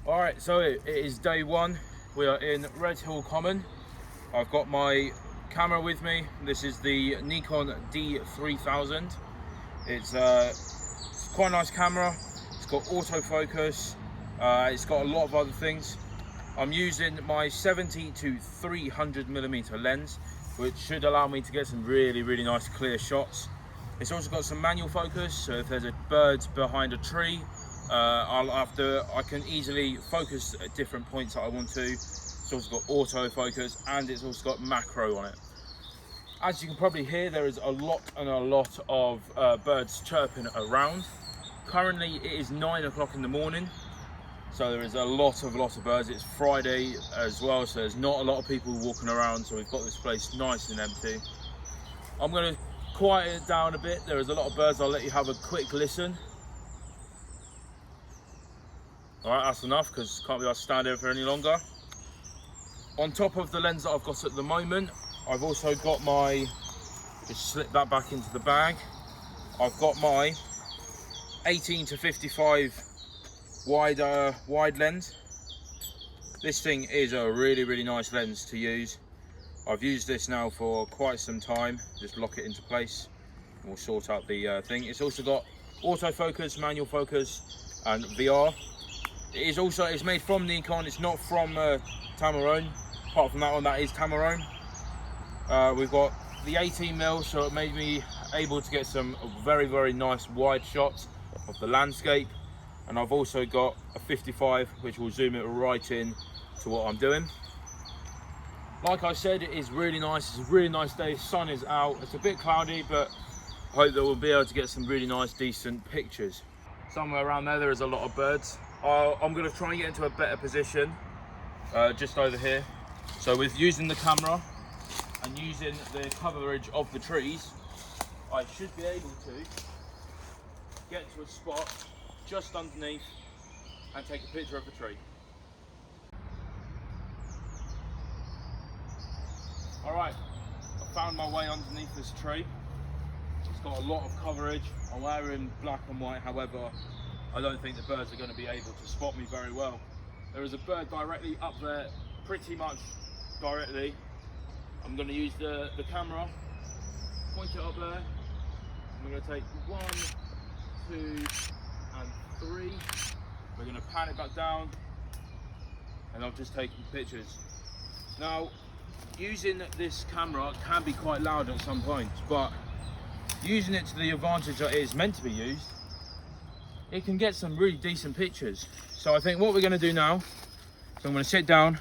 Alright, so it is day one. We are in Red Hill Common. I've got my camera with me. This is the Nikon D3000. It's quite a nice camera. It's got autofocus. It's got a lot of other things. I'm using my 70 to 300mm lens, which should allow me to get some really nice clear shots. It's also got some manual focus, so if there's a bird behind a tree, I can easily focus at different points that I want to. It's also got autofocus and it's also got macro on it. As you can probably hear, there is a lot of birds chirping around. Currently it is 9 o'clock in the morning, so there is a lot of birds. It's Friday as well, so there's not a lot of people walking around, so we've got this place nice and empty. I'm going to quiet it down a bit. There is a lot of birds. I'll let you have a quick listen. Alright, that's enough because can't be able to stand here for any longer. On top of the lens that I've got at the moment, I've also got my, just slip that back into the bag, I've got my 18 to 55 wide lens. This thing is a really nice lens to use. I've used this now for quite some time. Just lock it into place and we'll sort out the thing. It's also got autofocus, manual focus and VR. It's made from Nikon, it's not from Tamron. Apart from that one, that is Tamron. We've got the 18mm, so it made me able to get some very nice wide shots of the landscape. And I've also got a 55, which will zoom it right in to what I'm doing. Like I said, it is really nice. It's a really nice day. Sun is out. It's a bit cloudy, but I hope that we'll be able to get some really nice, decent pictures. Somewhere around there is a lot of birds. I'm going to try and get into a better position, just over here. So with using the camera and using the coverage of the trees, I should be able to get to a spot just underneath and take a picture of the tree. Alright, I found my way underneath this tree. It's got a lot of coverage. I'm wearing black and white, however, I don't think the birds are going to be able to spot me very well. There is a bird directly up there, pretty much directly. I'm going to use the camera, point it up there. I'm going to take 1, 2 and 3. We're going to pan it back down and I'll just take pictures. Now, using this camera can be quite loud at some points, but using it to the advantage that it is meant to be used, it can get some really decent pictures. So I think what we're going to do now is I'm going to sit down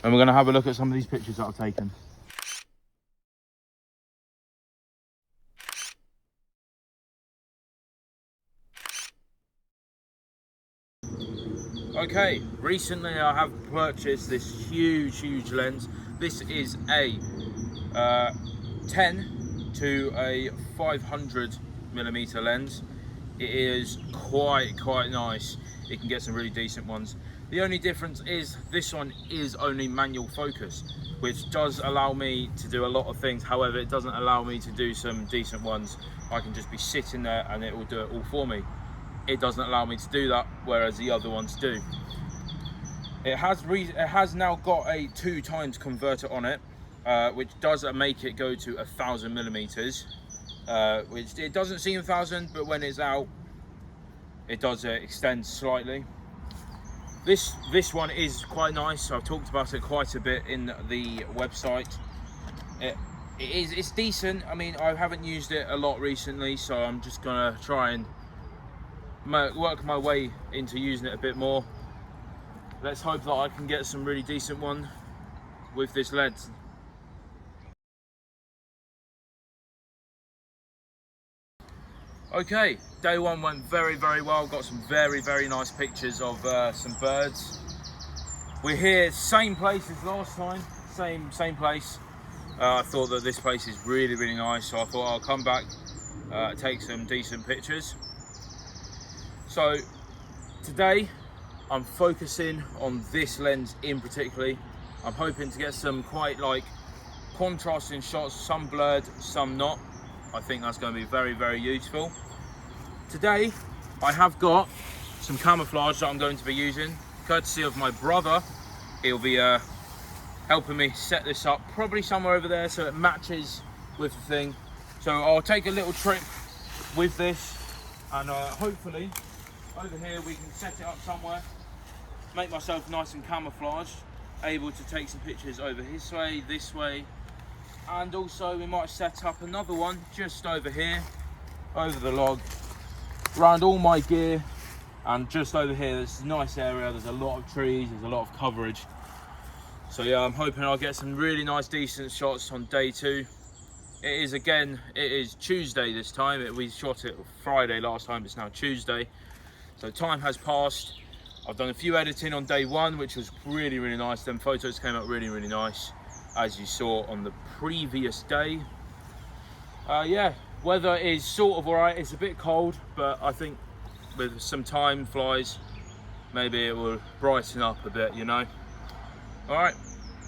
and we're going to have a look at some of these pictures that I've taken. Okay, recently I have purchased this huge lens. This is a 10 to a 500mm lens. It is quite nice. It can get some really decent ones. The only difference is this one is only manual focus, which does allow me to do a lot of things. However, it doesn't allow me to do some decent ones. I can just be sitting there and it will do it all for me. It doesn't allow me to do that, whereas the other ones do. It has now got a 2x converter on it, which does make it go to 1000mm, which it doesn't seem 1000, but when it's out, it does extend slightly. This one is quite nice. I've talked about it quite a bit in the website. It's decent. I mean, I haven't used it a lot recently, so I'm just gonna try and work my way into using it a bit more. Let's hope that I can get some really decent one with this lens. Okay, day one went very well. Got some very nice pictures of some birds. We're here, same place as last time, same place. I thought that this place is really nice, so I thought I'll come back, take some decent pictures. So today I'm focusing on this lens in particular. I'm hoping to get some quite like contrasting shots, some blurred, some not. I think that's going to be very useful. Today I have got some camouflage that I'm going to be using. courtesy of my brother. He'll be helping me set this up, probably somewhere over there so it matches with the thing. So I'll take a little trip with this, and hopefully over here we can set it up somewhere, make myself nice and camouflaged, able to take some pictures over this way, and also we might set up another one just over here, over the log, around all my gear. And just over here, there's a nice area, there's a lot of trees, there's a lot of coverage. So yeah, I'm hoping I'll get some really nice, decent shots on day 2. It is Tuesday this time. We shot it Friday last time, it's now Tuesday. So time has passed. I've done a few editing on day 1, which was really, really nice. Them photos came out really, really nice, as you saw on the previous day. Yeah, weather is sort of alright. It's a bit cold, but I think with some time flies, maybe it will brighten up a bit, you know. All right,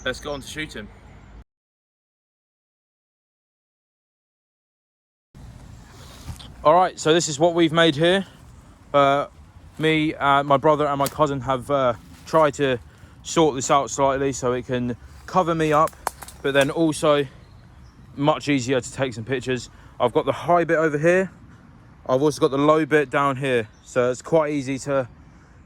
let's go on to shooting. All right, so this is what we've made here. Me, my brother and my cousin have tried to sort this out slightly so it can cover me up, but then also much easier to take some pictures. I've got the high bit over here. I've also got the low bit down here, so it's quite easy to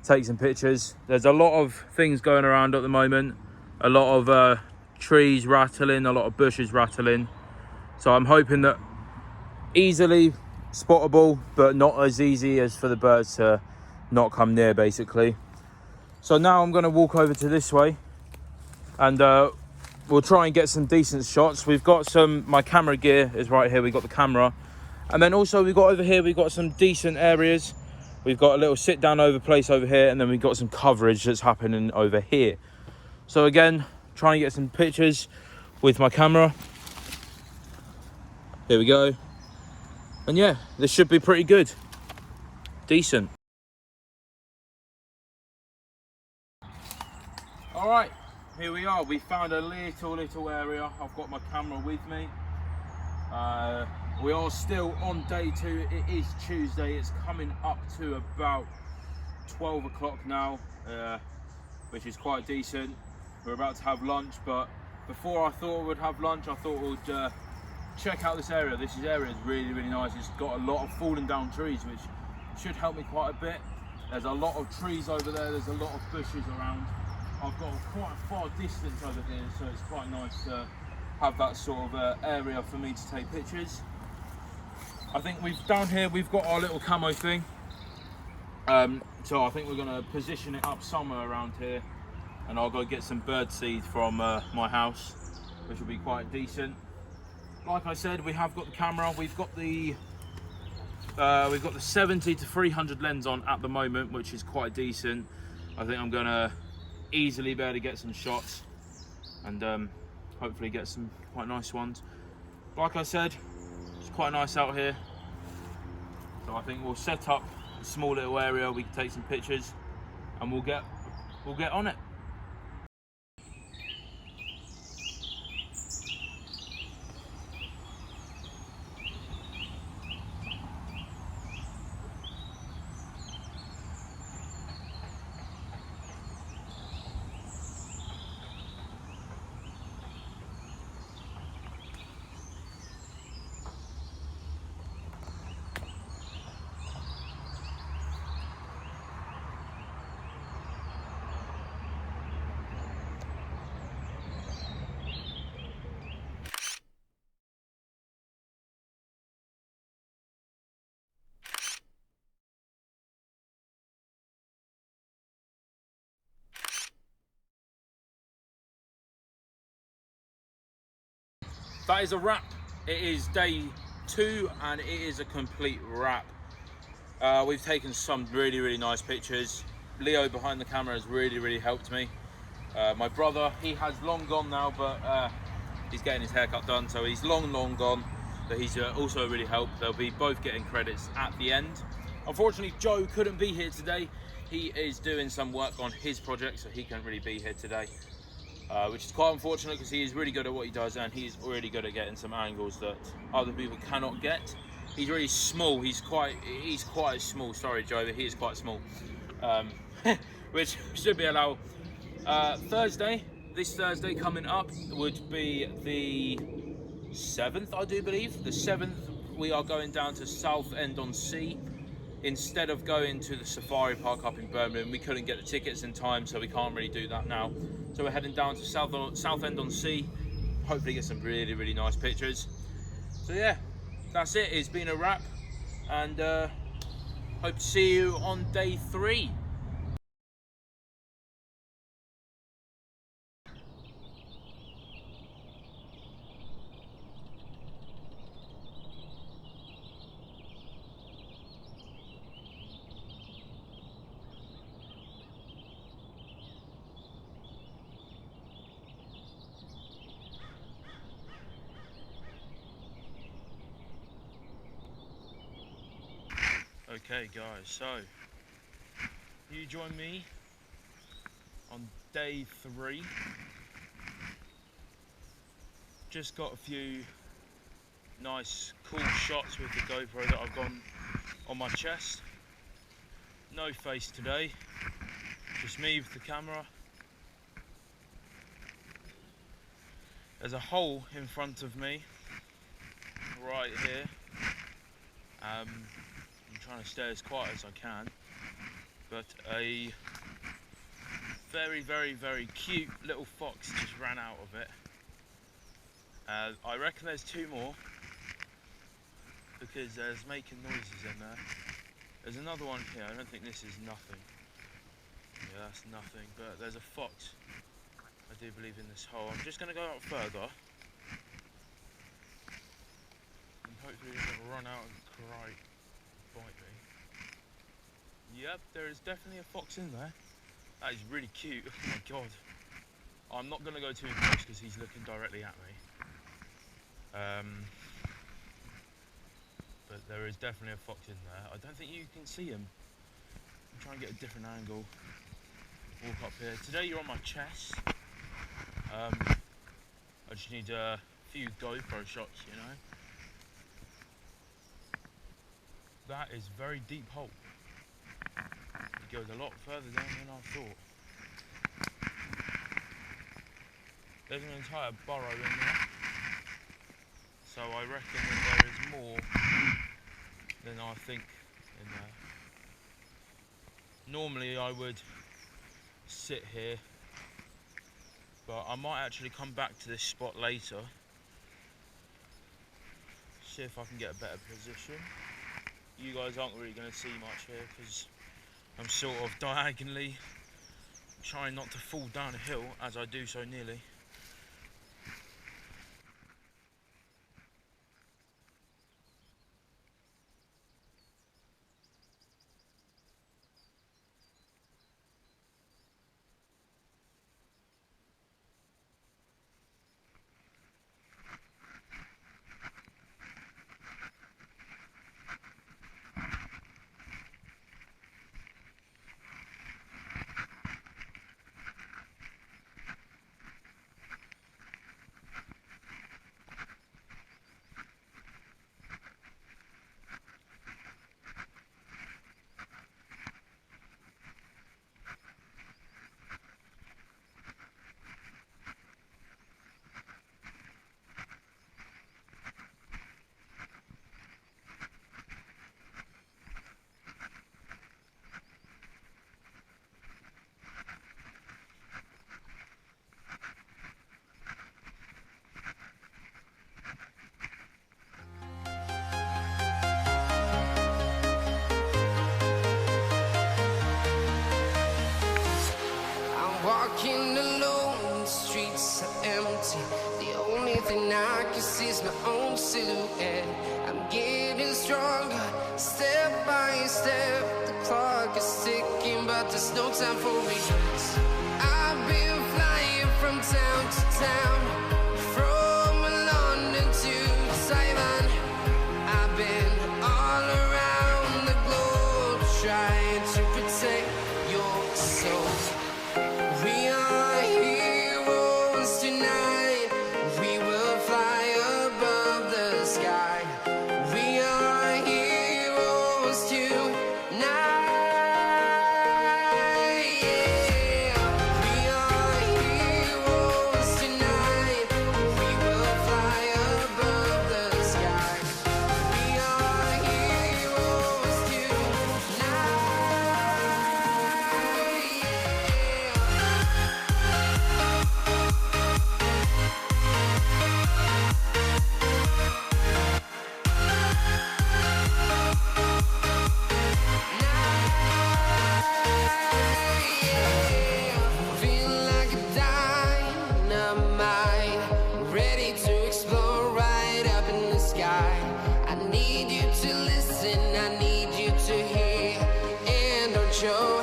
take some pictures. There's a lot of things going around at the moment, a lot of trees rattling, a lot of bushes rattling, so I'm hoping that easily spottable, but not as easy as for the birds to not come near, basically. So now I'm going to walk over to this way, and we'll try and get some decent shots. We've got my camera gear is right here. We've got the camera. And then also we've got over here, we've got some decent areas. We've got a little sit down over place over here, and then we've got some coverage that's happening over here. So again, trying to get some pictures with my camera. Here we go. And yeah, this should be pretty good. Decent. All right, here we are. We found a little area. I've got my camera with me. We are still on day 2. It is Tuesday. It's coming up to about 12 o'clock now, which is quite decent. We're about to have lunch, but before I thought we'd have lunch, I thought we'd check out this area. This area is really, really nice. It's got a lot of fallen down trees, which should help me quite a bit. There's a lot of trees over there. There's a lot of bushes around. I've got quite a far distance over here, so it's quite nice to have that sort of area for me to take pictures. I think down here we've got our little camo thing, so I think we're going to position it up somewhere around here, and I'll go get some bird seed from my house, which will be quite decent. Like I said, we have got the camera. We've got the 70 to 300 lens on at the moment, which is quite decent. I think I'm going to easily be able to get some shots, and hopefully get some quite nice ones. Like I said, it's quite nice out here, so I think we'll set up a small little area we can take some pictures, and we'll get on it. That is a wrap. It is day 2 and it is a complete wrap. We've taken some really, really nice pictures. Leo behind the camera has really, really helped me. My brother, he has long gone now, but he's getting his haircut done, so he's long gone, but he's also really helped. They'll be both getting credits at the end. Unfortunately, Joe couldn't be here today. He is doing some work on his project, so he can't really be here today. Which is quite unfortunate, because he is really good at what he does, and he's really good at getting some angles that other people cannot get. He's really small. He's quite small. Sorry, Joe, but he is quite small. which should be allowed. Thursday, this Thursday coming up would be the 7th, I do believe. The 7th, we are going down to Southend-on-Sea. Instead of going to the safari park up in Birmingham, we couldn't get the tickets in time, so we can't really do that now. So we're heading down to Southend-on-Sea. Hopefully get some really, really nice pictures. So yeah, that's it. It's been a wrap, and hope to see you on day 3. Okay guys, so you join me on day 3. Just got a few nice cool shots with the GoPro that I've got on my chest. No face today, just me with the camera. There's a hole in front of me right here. I'm trying to stay as quiet as I can, but a very, very, very cute little fox just ran out of it. I reckon there's 2 more because there's making noises in there. There's another one here. I don't think this is nothing. Yeah, that's nothing, but there's a fox, I do believe, in this hole. I'm just going to go out further and hopefully it will run out and cry. Bite me. Yep, there is definitely a fox in there. That is really cute. Oh my god. I'm not going to go too close because he's looking directly at me. But there is definitely a fox in there. I don't think you can see him. I'm trying to get a different angle. Walk up here. Today you're on my chest. I just need a few GoPro shots, you know. That is a very deep hole. It goes a lot further down than I thought. There's an entire burrow in there. So I reckon that there is more than I think in there. Normally I would sit here, but I might actually come back to this spot later. See if I can get a better position. You guys aren't really going to see much here because I'm sort of diagonally trying not to fall down a hill as I do so nearly. Walking alone, the streets are empty. The only thing I can see is my own silhouette. I'm getting stronger, step by step. The clock is ticking, but there's no time for regrets. I've been flying from town to town, from London to Taiwan. I've been all around the globe, trying to protect your soul. We are heroes tonight. We will fly above the sky. We are heroes tonight. Yeah. you to listen, I need you to hear, and don't show